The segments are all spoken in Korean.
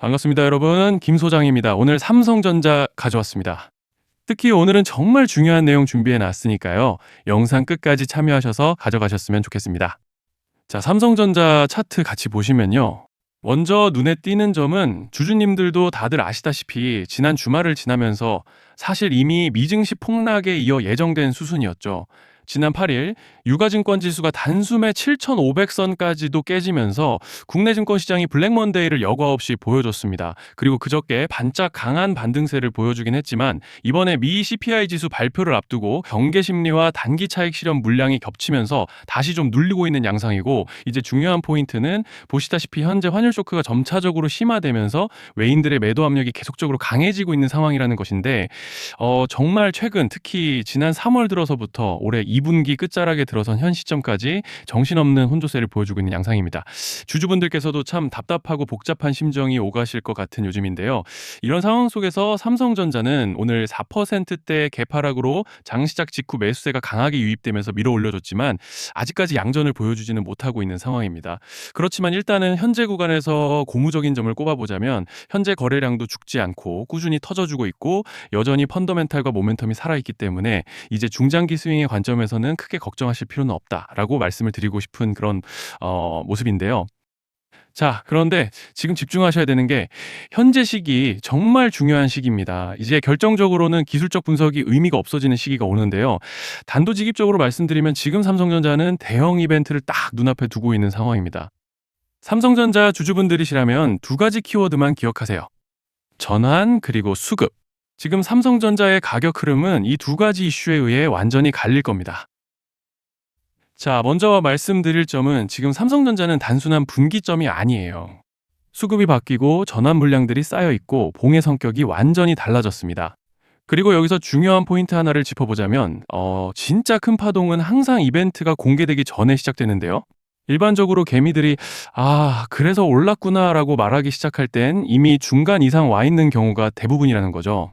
반갑습니다, 여러분. 김 소장입니다. 오늘 삼성전자 가져왔습니다. 특히 오늘은 정말 중요한 내용 준비해 놨으니까요. 영상 끝까지 참여하셔서 가져가셨으면 좋겠습니다. 자, 삼성전자 차트 같이 보시면요. 먼저 눈에 띄는 점은 주주님들도 다들 아시다시피 지난 주말을 지나면서 사실 이미 미증시 폭락에 이어 예정된 수순이었죠. 지난 8일 유가증권 지수가 단숨에 7,500선까지도 깨지면서 국내 증권 시장이 블랙먼데이를 여과 없이 보여줬습니다. 그리고 그저께 반짝 강한 반등세를 보여주긴 했지만 이번에 미 CPI 지수 발표를 앞두고 경계 심리와 단기 차익 실현 물량이 겹치면서 다시 좀 눌리고 있는 양상이고, 이제 중요한 포인트는 보시다시피 현재 환율 쇼크가 점차적으로 심화되면서 외인들의 매도 압력이 계속적으로 강해지고 있는 상황이라는 것인데, 정말 최근 특히 지난 3월 들어서부터 올해 2분기 끝자락에 들어선 현 시점까지 정신없는 혼조세를 보여주고 있는 양상입니다. 주주분들께서도 참 답답하고 복잡한 심정이 오가실 것 같은 요즘인데요. 이런 상황 속에서 삼성전자는 오늘 4%대 개파락으로 장시작 직후 매수세가 강하게 유입되면서 밀어 올려줬지만 아직까지 양전을 보여주지는 못하고 있는 상황입니다. 그렇지만 일단은 현재 구간에서 고무적인 점을 꼽아보자면 현재 거래량도 죽지 않고 꾸준히 터져주고 있고 여전히 펀더멘탈과 모멘텀이 살아있기 때문에 이제 중장기 스윙의 관점에서는 크게 걱정하실 필요는 없다라고 말씀을 드리고 싶은 그런 모습인데요. 자, 그런데 지금 집중하셔야 되는 게 현재 시기 정말 중요한 시기입니다. 이제 결정적으로는 기술적 분석이 의미가 없어지는 시기가 오는데요. 단도직입적으로 말씀드리면 지금 삼성전자는 대형 이벤트를 딱 눈앞에 두고 있는 상황입니다. 삼성전자 주주분들이시라면 두 가지 키워드만 기억하세요. 전환 그리고 수급. 지금 삼성전자의 가격 흐름은 이 두 가지 이슈에 의해 완전히 갈릴 겁니다. 자, 먼저 말씀드릴 점은 지금 삼성전자는 단순한 분기점이 아니에요. 수급이 바뀌고 전환 물량들이 쌓여 있고 봉의 성격이 완전히 달라졌습니다. 그리고 여기서 중요한 포인트 하나를 짚어보자면 진짜 큰 파동은 항상 이벤트가 공개되기 전에 시작되는데요. 일반적으로 개미들이 그래서 올랐구나라고 말하기 시작할 땐 이미 중간 이상 와 있는 경우가 대부분이라는 거죠.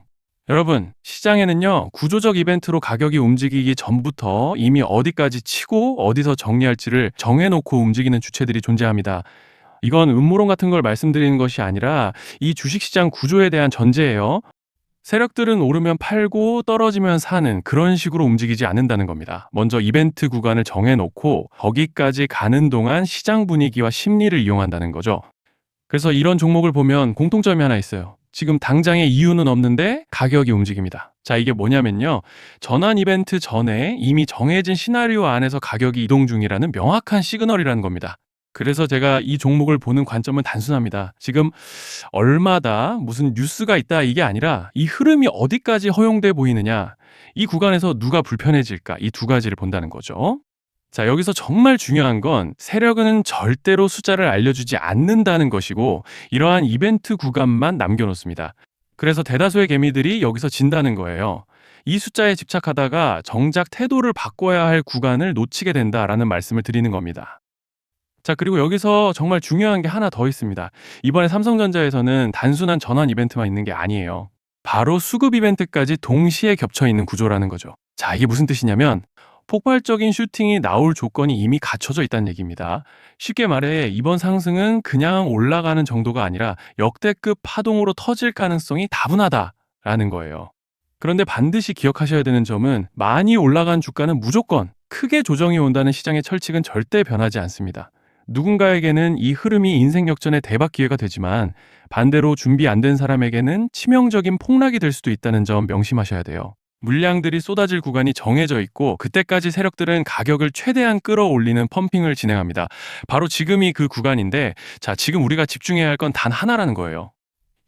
여러분, 시장에는요, 구조적 이벤트로 가격이 움직이기 전부터 이미 어디까지 치고 어디서 정리할지를 정해놓고 움직이는 주체들이 존재합니다. 이건 음모론 같은 걸 말씀드리는 것이 아니라 이 주식시장 구조에 대한 전제예요. 세력들은 오르면 팔고 떨어지면 사는 그런 식으로 움직이지 않는다는 겁니다. 먼저 이벤트 구간을 정해놓고 거기까지 가는 동안 시장 분위기와 심리를 이용한다는 거죠. 그래서 이런 종목을 보면 공통점이 하나 있어요. 지금 당장의 이유는 없는데 가격이 움직입니다. 자, 이게 뭐냐면요. 전환 이벤트 전에 이미 정해진 시나리오 안에서 가격이 이동 중이라는 명확한 시그널이라는 겁니다. 그래서 제가 이 종목을 보는 관점은 단순합니다. 지금 얼마다 무슨 뉴스가 있다 이게 아니라 이 흐름이 어디까지 허용돼 보이느냐, 이 구간에서 누가 불편해질까, 이 두 가지를 본다는 거죠. 자, 여기서 정말 중요한 건 세력은 절대로 숫자를 알려주지 않는다는 것이고 이러한 이벤트 구간만 남겨놓습니다. 그래서 대다수의 개미들이 여기서 진다는 거예요. 이 숫자에 집착하다가 정작 태도를 바꿔야 할 구간을 놓치게 된다라는 말씀을 드리는 겁니다. 자, 그리고 여기서 정말 중요한 게 하나 더 있습니다. 이번에 삼성전자에서는 단순한 전환 이벤트만 있는 게 아니에요. 바로 수급 이벤트까지 동시에 겹쳐 있는 구조라는 거죠. 자, 이게 무슨 뜻이냐면 폭발적인 슈팅이 나올 조건이 이미 갖춰져 있다는 얘기입니다. 쉽게 말해 이번 상승은 그냥 올라가는 정도가 아니라 역대급 파동으로 터질 가능성이 다분하다라는 거예요. 그런데 반드시 기억하셔야 되는 점은 많이 올라간 주가는 무조건 크게 조정이 온다는 시장의 철칙은 절대 변하지 않습니다. 누군가에게는 이 흐름이 인생 역전의 대박 기회가 되지만 반대로 준비 안 된 사람에게는 치명적인 폭락이 될 수도 있다는 점 명심하셔야 돼요. 물량들이 쏟아질 구간이 정해져 있고 그때까지 세력들은 가격을 최대한 끌어올리는 펌핑을 진행합니다. 바로 지금이 그 구간인데, 자, 지금 우리가 집중해야 할 건 단 하나라는 거예요.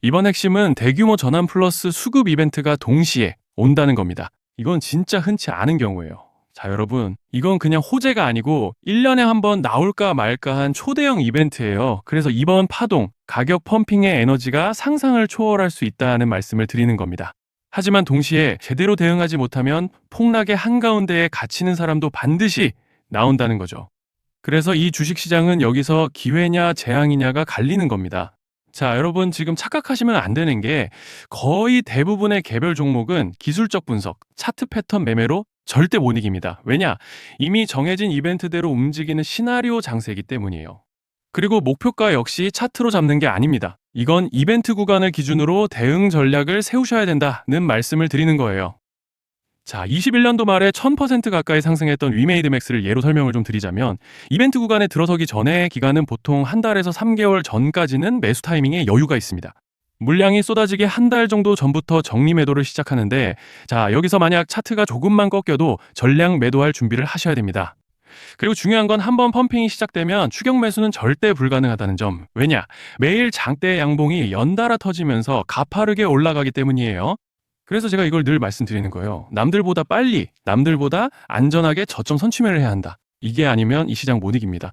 이번 핵심은 대규모 전환 플러스 수급 이벤트가 동시에 온다는 겁니다. 이건 진짜 흔치 않은 경우예요. 자, 여러분, 이건 그냥 호재가 아니고 1년에 한 번 나올까 말까 한 초대형 이벤트예요. 그래서 이번 파동, 가격 펌핑의 에너지가 상상을 초월할 수 있다는 말씀을 드리는 겁니다. 하지만 동시에 제대로 대응하지 못하면 폭락의 한가운데에 갇히는 사람도 반드시 나온다는 거죠. 그래서 이 주식시장은 여기서 기회냐 재앙이냐가 갈리는 겁니다. 자, 여러분, 지금 착각하시면 안 되는 게 거의 대부분의 개별 종목은 기술적 분석, 차트 패턴 매매로 절대 못 이깁니다. 왜냐? 이미 정해진 이벤트대로 움직이는 시나리오 장세이기 때문이에요. 그리고 목표가 역시 차트로 잡는 게 아닙니다. 이건 이벤트 구간을 기준으로 대응 전략을 세우셔야 된다는 말씀을 드리는 거예요. 자, 21년도 말에 1000% 가까이 상승했던 위메이드 맥스를 예로 설명을 좀 드리자면 이벤트 구간에 들어서기 전에 기간은 보통 한 달에서 3개월 전까지는 매수 타이밍에 여유가 있습니다. 물량이 쏟아지기 한 달 정도 전부터 정리 매도를 시작하는데 자, 여기서 만약 차트가 조금만 꺾여도 전량 매도할 준비를 하셔야 됩니다. 그리고 중요한 건 한번 펌핑이 시작되면 추격 매수는 절대 불가능하다는 점. 왜냐? 매일 장대 양봉이 연달아 터지면서 가파르게 올라가기 때문이에요. 그래서 제가 이걸 늘 말씀드리는 거예요. 남들보다 빨리, 남들보다 안전하게 저점 선취매를 해야 한다. 이게 아니면 이 시장 못 이깁니다.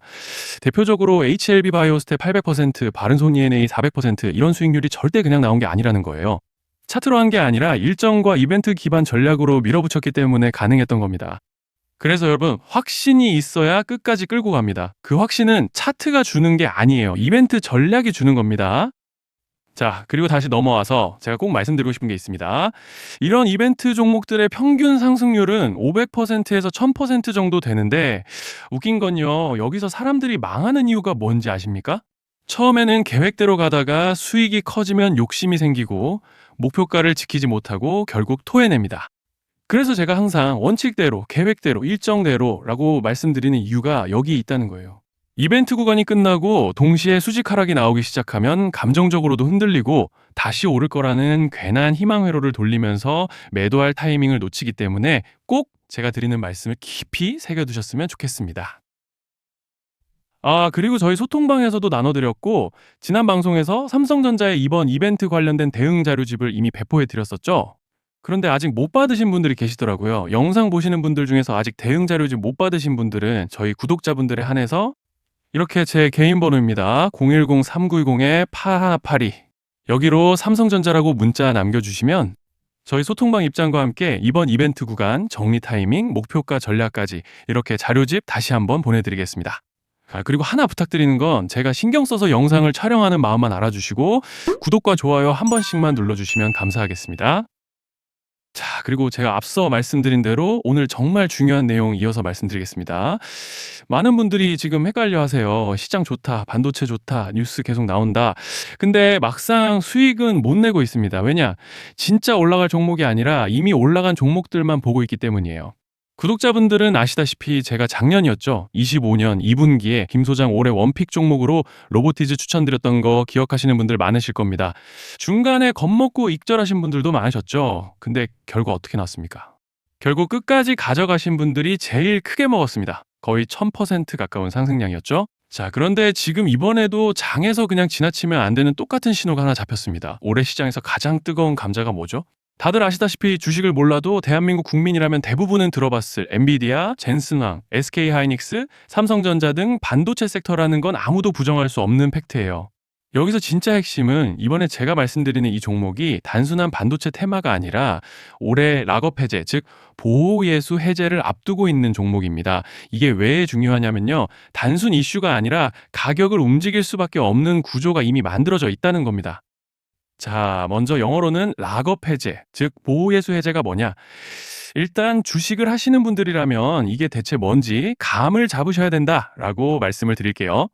대표적으로 HLB 바이오스텝 800%, 바른손 ENA 400% 이런 수익률이 절대 그냥 나온 게 아니라는 거예요. 차트로 한 게 아니라 일정과 이벤트 기반 전략으로 밀어붙였기 때문에 가능했던 겁니다. 그래서 여러분, 확신이 있어야 끝까지 끌고 갑니다. 그 확신은 차트가 주는 게 아니에요. 이벤트 전략이 주는 겁니다. 자, 그리고 다시 넘어와서 제가 꼭 말씀드리고 싶은 게 있습니다. 이런 이벤트 종목들의 평균 상승률은 500%에서 1000% 정도 되는데 웃긴 건요. 여기서 사람들이 망하는 이유가 뭔지 아십니까? 처음에는 계획대로 가다가 수익이 커지면 욕심이 생기고 목표가를 지키지 못하고 결국 토해냅니다. 그래서 제가 항상 원칙대로, 계획대로, 일정대로라고 말씀드리는 이유가 여기 있다는 거예요. 이벤트 구간이 끝나고 동시에 수직 하락이 나오기 시작하면 감정적으로도 흔들리고 다시 오를 거라는 괜한 희망 회로를 돌리면서 매도할 타이밍을 놓치기 때문에 꼭 제가 드리는 말씀을 깊이 새겨두셨으면 좋겠습니다. 그리고 저희 소통방에서도 나눠드렸고 지난 방송에서 삼성전자의 이번 이벤트 관련된 대응 자료집을 이미 배포해 드렸었죠. 그런데 아직 못 받으신 분들이 계시더라고요. 영상 보시는 분들 중에서 아직 대응 자료집 못 받으신 분들은 저희 구독자분들에 한해서 이렇게 제 개인 번호입니다. 010-3910-8182 여기로 삼성전자라고 문자 남겨주시면 저희 소통방 입장과 함께 이번 이벤트 구간 정리 타이밍, 목표가 전략까지 이렇게 자료집 다시 한번 보내드리겠습니다. 그리고 하나 부탁드리는 건 제가 신경 써서 영상을 촬영하는 마음만 알아주시고 구독과 좋아요 한 번씩만 눌러주시면 감사하겠습니다. 자, 그리고 제가 앞서 말씀드린 대로 오늘 정말 중요한 내용 이어서 말씀드리겠습니다. 많은 분들이 지금 헷갈려 하세요. 시장 좋다, 반도체 좋다, 뉴스 계속 나온다. 근데 막상 수익은 못 내고 있습니다. 왜냐? 진짜 올라갈 종목이 아니라 이미 올라간 종목들만 보고 있기 때문이에요. 구독자분들은 아시다시피 제가 작년이었죠. 25년 2분기에 김 소장 올해 원픽 종목으로 로보티즈 추천드렸던 거 기억하시는 분들 많으실 겁니다. 중간에 겁먹고 익절하신 분들도 많으셨죠. 근데 결과 어떻게 났습니까? 결국 끝까지 가져가신 분들이 제일 크게 먹었습니다. 거의 1000% 가까운 상승량이었죠. 자, 그런데 지금 이번에도 장에서 그냥 지나치면 안 되는 똑같은 신호가 하나 잡혔습니다. 올해 시장에서 가장 뜨거운 감자가 뭐죠? 다들 아시다시피 주식을 몰라도 대한민국 국민이라면 대부분은 들어봤을 엔비디아, 젠슨왕, SK하이닉스, 삼성전자 등 반도체 섹터라는 건 아무도 부정할 수 없는 팩트예요. 여기서 진짜 핵심은 이번에 제가 말씀드리는 이 종목이 단순한 반도체 테마가 아니라 올해 락업 해제, 즉 보호예수 해제를 앞두고 있는 종목입니다. 이게 왜 중요하냐면요. 단순 이슈가 아니라 가격을 움직일 수밖에 없는 구조가 이미 만들어져 있다는 겁니다. 자, 먼저 영어로는 락업 해제, 즉 보호예수 해제가 뭐냐? 일단 주식을 하시는 분들이라면 이게 대체 뭔지 감을 잡으셔야 된다라고 말씀을 드릴게요.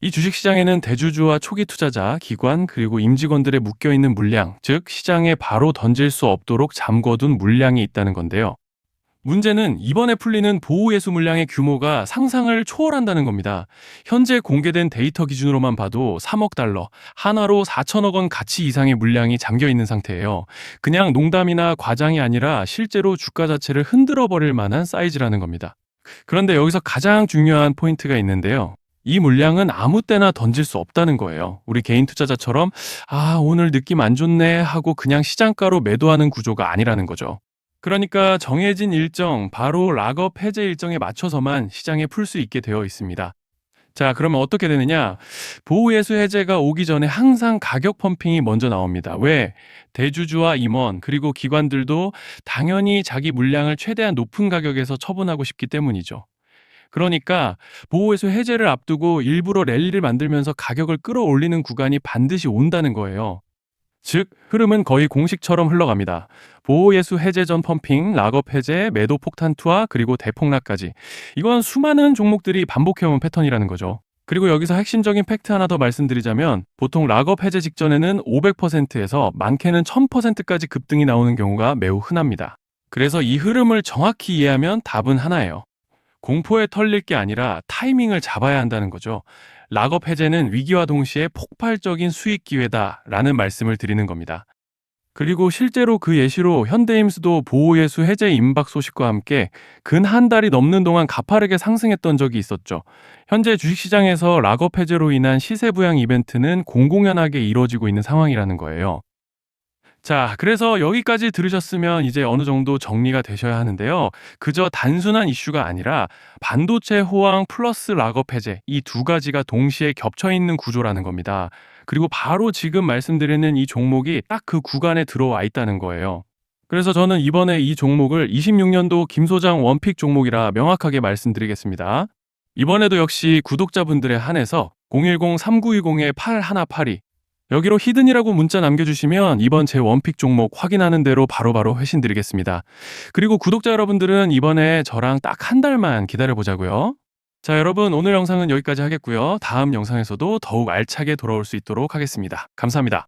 이 주식시장에는 대주주와 초기 투자자, 기관, 그리고 임직원들의 묶여있는 물량, 즉 시장에 바로 던질 수 없도록 잠궈둔 물량이 있다는 건데요. 문제는 이번에 풀리는 보호예수 물량의 규모가 상상을 초월한다는 겁니다. 현재 공개된 데이터 기준으로만 봐도 3억 달러, 한화로 4천억 원 가치 이상의 물량이 잠겨 있는 상태예요. 그냥 농담이나 과장이 아니라 실제로 주가 자체를 흔들어 버릴 만한 사이즈라는 겁니다. 그런데 여기서 가장 중요한 포인트가 있는데요. 이 물량은 아무 때나 던질 수 없다는 거예요. 우리 개인 투자자처럼 오늘 느낌 안 좋네 하고 그냥 시장가로 매도하는 구조가 아니라는 거죠. 그러니까 정해진 일정, 바로 락업 해제 일정에 맞춰서만 시장에 풀 수 있게 되어 있습니다. 자, 그러면 어떻게 되느냐? 보호예수 해제가 오기 전에 항상 가격 펌핑이 먼저 나옵니다. 왜? 대주주와 임원, 그리고 기관들도 당연히 자기 물량을 최대한 높은 가격에서 처분하고 싶기 때문이죠. 그러니까 보호예수 해제를 앞두고 일부러 랠리를 만들면서 가격을 끌어올리는 구간이 반드시 온다는 거예요. 즉, 흐름은 거의 공식처럼 흘러갑니다. 보호예수 해제 전 펌핑, 락업 해제, 매도 폭탄 투하, 그리고 대폭락까지. 이건 수많은 종목들이 반복해온 패턴이라는 거죠. 그리고 여기서 핵심적인 팩트 하나 더 말씀드리자면 보통 락업 해제 직전에는 500%에서 많게는 1000%까지 급등이 나오는 경우가 매우 흔합니다. 그래서 이 흐름을 정확히 이해하면 답은 하나예요. 공포에 털릴 게 아니라 타이밍을 잡아야 한다는 거죠. 락업 해제는 위기와 동시에 폭발적인 수익 기회다라는 말씀을 드리는 겁니다. 그리고 실제로 그 예시로 현대임수도 보호예수 해제 임박 소식과 함께 근 한 달이 넘는 동안 가파르게 상승했던 적이 있었죠. 현재 주식시장에서 락업 해제로 인한 시세 부양 이벤트는 공공연하게 이루어지고 있는 상황이라는 거예요. 자, 그래서 여기까지 들으셨으면 이제 어느 정도 정리가 되셔야 하는데요. 그저 단순한 이슈가 아니라 반도체 호황 플러스 락업 해제 이 두 가지가 동시에 겹쳐 있는 구조라는 겁니다. 그리고 바로 지금 말씀드리는 이 종목이 딱 그 구간에 들어와 있다는 거예요. 그래서 저는 이번에 이 종목을 26년도 김 소장 원픽 종목이라 명확하게 말씀드리겠습니다. 이번에도 역시 구독자분들에 한해서 010-3920-8182 여기로 히든이라고 문자 남겨주시면 이번 제 원픽 종목 확인하는 대로 바로바로 회신 드리겠습니다. 그리고 구독자 여러분들은 이번에 저랑 딱 한 달만 기다려보자고요. 자, 여러분 오늘 영상은 여기까지 하겠고요. 다음 영상에서도 더욱 알차게 돌아올 수 있도록 하겠습니다. 감사합니다.